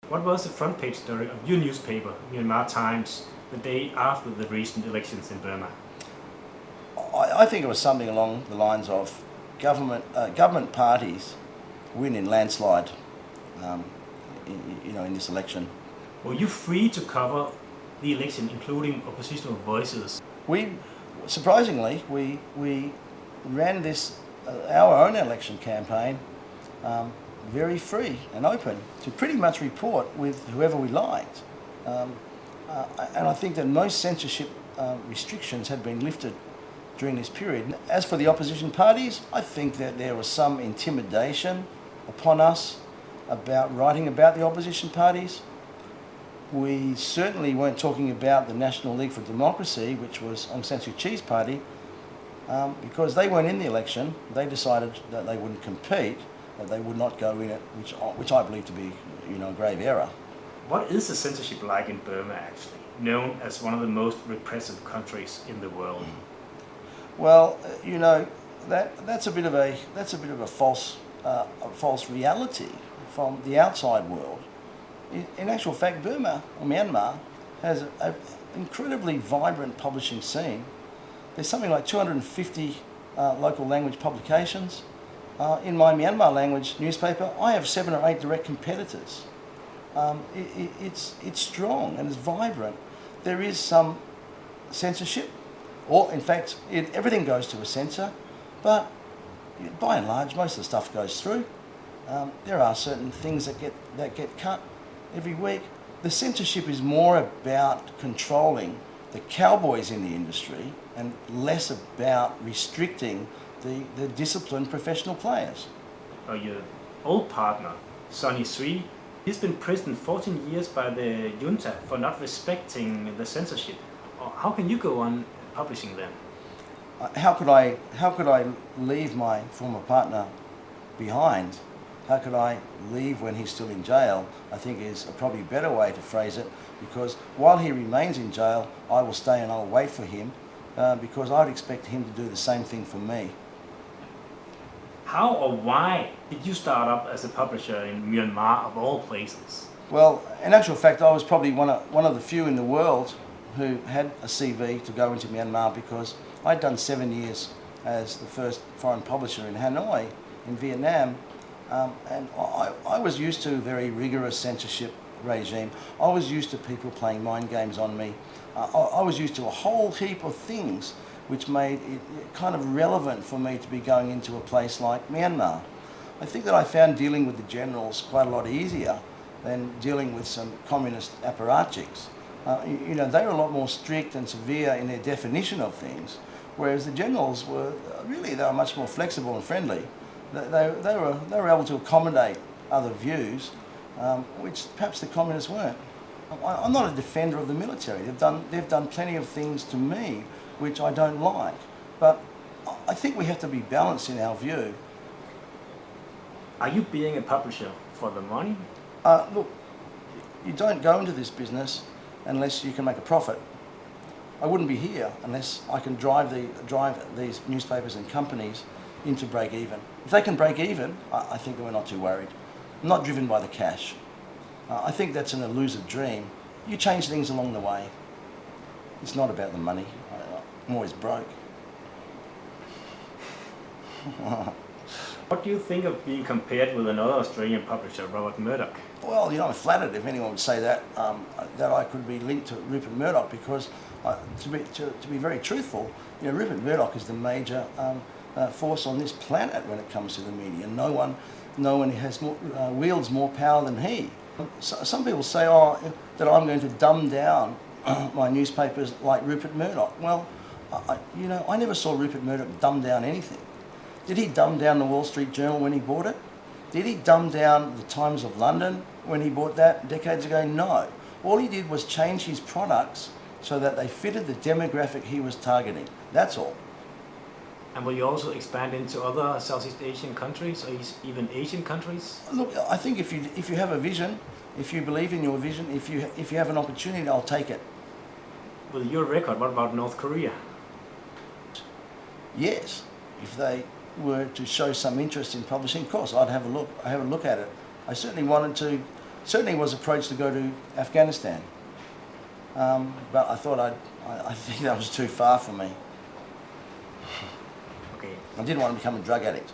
What was the front page story of your newspaper, Myanmar Times, the day after the recent elections in Burma? I think it was something along the lines of government parties win in landslide, in this election. Were you free to cover the election, including oppositional voices? Surprisingly, we ran this our own election campaign very free and open to pretty much report with whoever we liked, and I think that most censorship restrictions had been lifted during this period. As for the opposition parties, I think that there was some intimidation upon us about writing about the opposition parties. We certainly weren't talking about the National League for Democracy, which was Aung San Suu Kyi's party, because they weren't in the election. They decided that they wouldn't compete, that they would not go in it, which I believe to be, a grave error. What is the censorship like in Burma, actually, known as one of the most repressive countries in the world? Well, that's a bit of a false reality from the outside world. In actual fact, Burma or Myanmar has an incredibly vibrant publishing scene. There's something like 250 local language publications. In my Myanmar language newspaper, I have 7 or 8 direct competitors. It's strong and it's vibrant. There is some censorship, or in fact, everything goes to a censor, but by and large, most of the stuff goes through. There are certain things that get cut every week. The censorship is more about controlling the cowboys in the industry and less about restricting the disciplined professional players. Your old partner, Sonny Sui, he's been imprisoned 14 years by the junta for not respecting the censorship. How can you go on publishing them? How could I leave my former partner behind? How could I leave when he's still in jail? I think is a probably better way to phrase it, because while he remains in jail, I will stay and I'll wait for him, because I'd expect him to do the same thing for me. How or why did you start up as a publisher in Myanmar, of all places? Well, in actual fact, I was probably one of the few in the world who had a CV to go into Myanmar, because I'd done 7 years as the first foreign publisher in Hanoi, in Vietnam, and I was used to a very rigorous censorship regime. I was used to people playing mind games on me. I was used to a whole heap of things which made it kind of relevant for me to be going into a place like Myanmar. I think that I found dealing with the generals quite a lot easier than dealing with some communist apparatchiks. They were a lot more strict and severe in their definition of things, whereas the generals were much more flexible and friendly. They were able to accommodate other views, which perhaps the communists weren't. I'm not a defender of the military. They've done plenty of things to me which I don't like, but I think we have to be balanced in our view. Are you being a publisher for the money? Look, you don't go into this business unless you can make a profit. I wouldn't be here unless I can drive these newspapers and companies into break even. If they can break even, I think that we're not too worried. I'm not driven by the cash. I think that's an elusive dream. You change things along the way. It's not about the money. I'm always broke. What do you think of being compared with another Australian publisher, Robert Murdoch? Well, I'm flattered if anyone would say that I could be linked to Rupert Murdoch, because to be very truthful, Rupert Murdoch is the major force on this planet when it comes to the media. No one has wields more power than he. Some people say, that I'm going to dumb down my newspapers like Rupert Murdoch. Well, I never saw Rupert Murdoch dumb down anything. Did he dumb down the Wall Street Journal when he bought it? Did he dumb down the Times of London when he bought that decades ago? No. All he did was change his products so that they fitted the demographic he was targeting. That's all. And will you also expand into other Southeast Asian countries, or even Asian countries? Look, I think if you have a vision, if you believe in your vision, if you have an opportunity, I'll take it. With your record, what about North Korea? Yes, if they were to show some interest in publishing, of course, I'd have a look at it. I certainly wanted to certainly was approached to go to Afghanistan, but I thought I think that was too far for me. Okay. I didn't want to become a drug addict.